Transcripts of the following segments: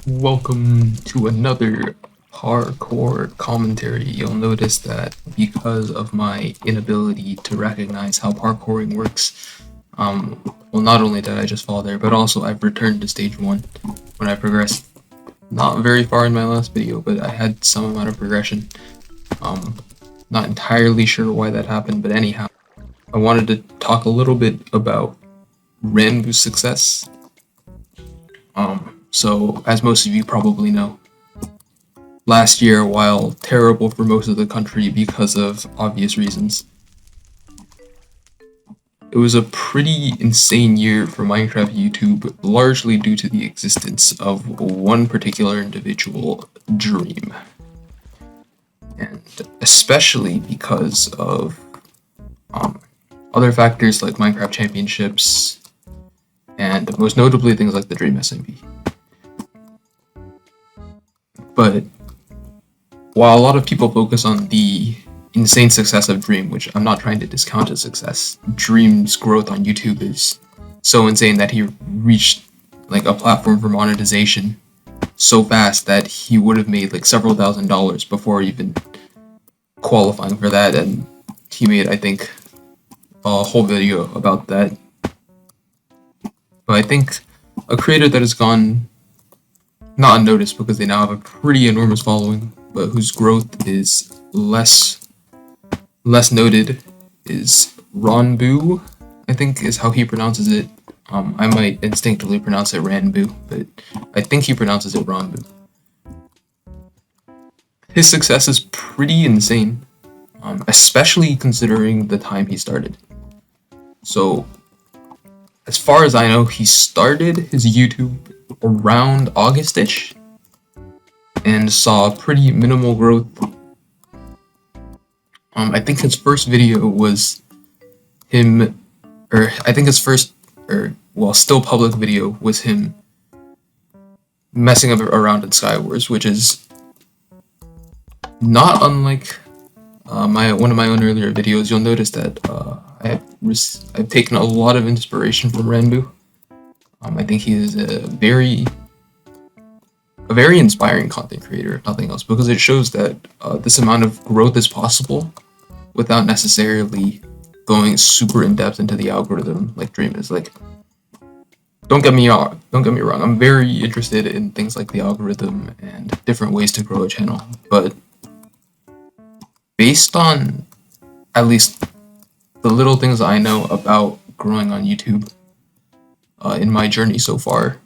Welcome to another parkour commentary. You'll notice that because of my inability to recognize how parkouring works, well, not only did I just fall there, but also I've returned to stage 1 when I progressed not very far in my last video, but I had some amount of progression. Not entirely sure why that happened, but anyhow, I wanted to talk a little bit about Ranboo's success. So, as most of you probably know, last year, while terrible for most of the country because of obvious reasons, it was a pretty insane year for Minecraft YouTube, largely due to the existence of one particular individual, Dream. And especially because of other factors like Minecraft Championships, and most notably things like the Dream SMP. But while a lot of people focus on the insane success of Dream, which I'm not trying to discount as success, Dream's growth on YouTube is so insane that he reached like a platform for monetization so fast that he would have made like several $1,000s before even qualifying for that, and he made, I think, a whole video about that. But I think a creator that has gone not unnoticed because they now have a pretty enormous following, but whose growth is less noted, is Ranboo, I think is how he pronounces it. I might instinctively pronounce it Ranboo, but I think he pronounces it Ranboo. His success is pretty insane, especially considering the time he started. So, as far as I know, he started his YouTube around August-ish and saw pretty minimal growth. I think his first video was him, or I think his first, still public video was him messing up around in Skywars, which is not unlike one of my own earlier videos. You'll notice that I've taken a lot of inspiration from Ranboo. I think he is a very inspiring content creator, if nothing else, because it shows that this amount of growth is possible without necessarily going super in depth into the algorithm like Dream is. Like, don't get me wrong. I'm very interested in things like the algorithm and different ways to grow a channel, but based on at least the little things I know about growing on YouTube in my journey so far,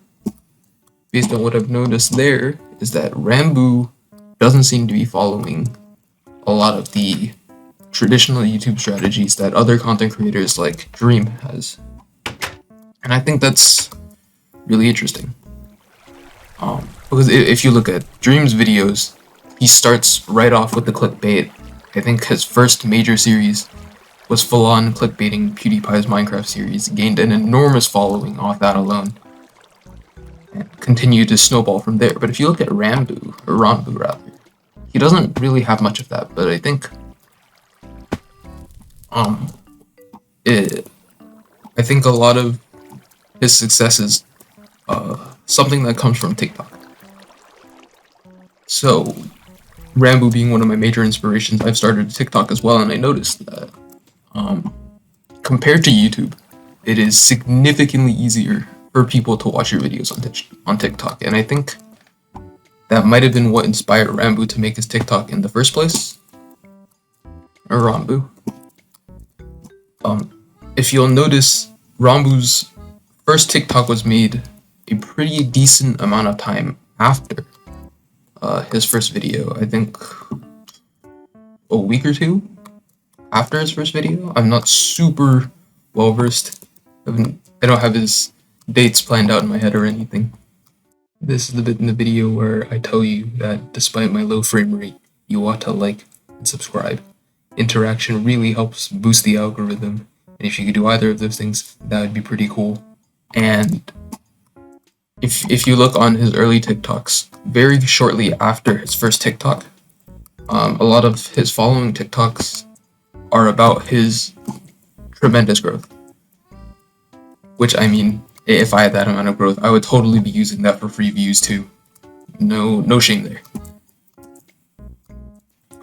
based on what I've noticed there, is that Ranboo doesn't seem to be following a lot of the traditional YouTube strategies that other content creators like Dream has. And I think that's really interesting. Because if you look at Dream's videos, he starts right off with the clickbait. I think his first major series was full-on clickbaiting PewDiePie's Minecraft series, gained an enormous following off that alone, and continued to snowball from there. But if you look at Ranboo rather, he doesn't really have much of that, but I think I think a lot of his success is something that comes from TikTok. So, Ranboo being one of my major inspirations, I've started TikTok as well, and I noticed that compared to YouTube, it is significantly easier for people to watch your videos on TikTok, and I think that might have been what inspired Ranboo to make his TikTok in the first place. Or Ranboo. If you'll notice, Ranboo's first TikTok was made a pretty decent amount of time after his first video. I think a week or two after his first video. I'm not super well versed. I don't have his dates planned out in my head or anything. This is the bit in the video where I tell you that despite my low frame rate, you ought to like and subscribe. Interaction really helps boost the algorithm, and if you could do either of those things, that would be pretty cool. And if you look on his early TikToks, very shortly after his first TikTok, a lot of his following TikToks are about his tremendous growth. Which, I mean, if I had that amount of growth, I would totally be using that for free views too. no shame there.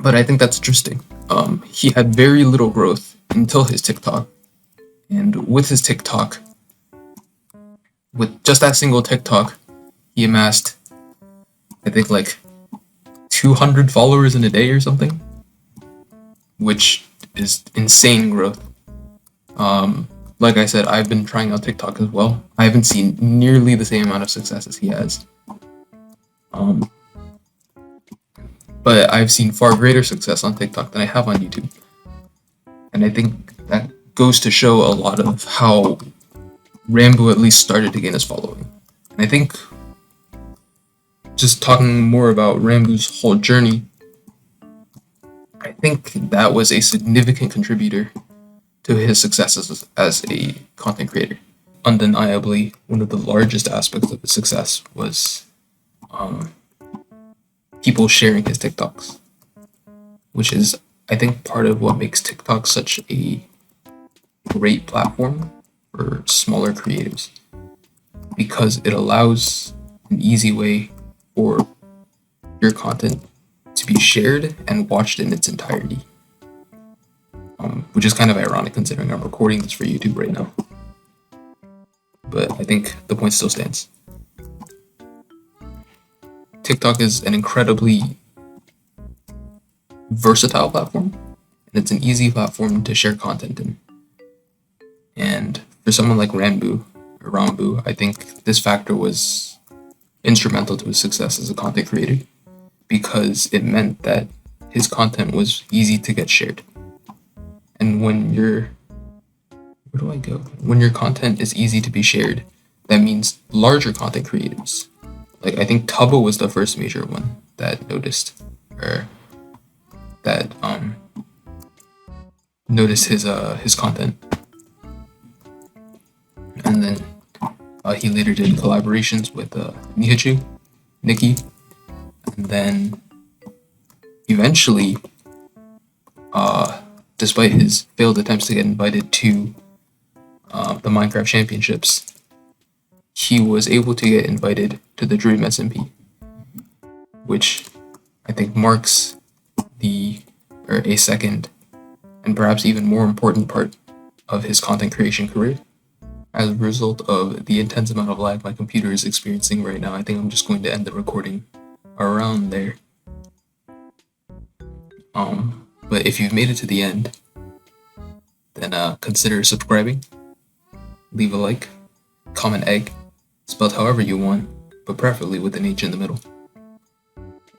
But I think that's interesting. He had very little growth until his TikTok, and with his TikTok, with just that single TikTok, he amassed, I think, like 200 followers in a day or something, which is insane growth. Like I said, I've been trying out TikTok as well. I haven't seen nearly the same amount of success as he has. But I've seen far greater success on TikTok than I have on YouTube. And I think that goes to show a lot of how Ranboo at least started to gain his following. And I think just talking more about Ranboo's whole journey, I think that was a significant contributor to his success as a content creator. Undeniably, one of the largest aspects of his success was people sharing his TikToks, which is, I think, part of what makes TikTok such a great platform for smaller creators, because it allows an easy way for your content to be shared and watched in its entirety, which is kind of ironic considering I'm recording this for YouTube right now. But I think the point still stands. TikTok is an incredibly versatile platform, and it's an easy platform to share content in. And for someone like Ranboo, I think this factor was instrumental to his success as a content creator, because it meant that his content was easy to get shared. And when your content is easy to be shared, that means larger content creators, like I think Tubbo was the first major one that noticed his content, and then he later did collaborations with Nikki, and then eventually, despite his failed attempts to get invited to the Minecraft Championships, he was able to get invited to the Dream SMP, which I think marks a second and perhaps even more important part of his content creation career. As a result of the intense amount of lag my computer is experiencing right now, I think I'm just going to end the recording around there. But if you've made it to the end, then consider subscribing, leave a like, comment egg, spelled however you want, but preferably with an H in the middle.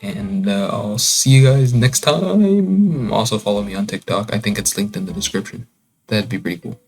And I'll see you guys next time. Also follow me on TikTok. I think it's linked in the description. That'd be pretty cool.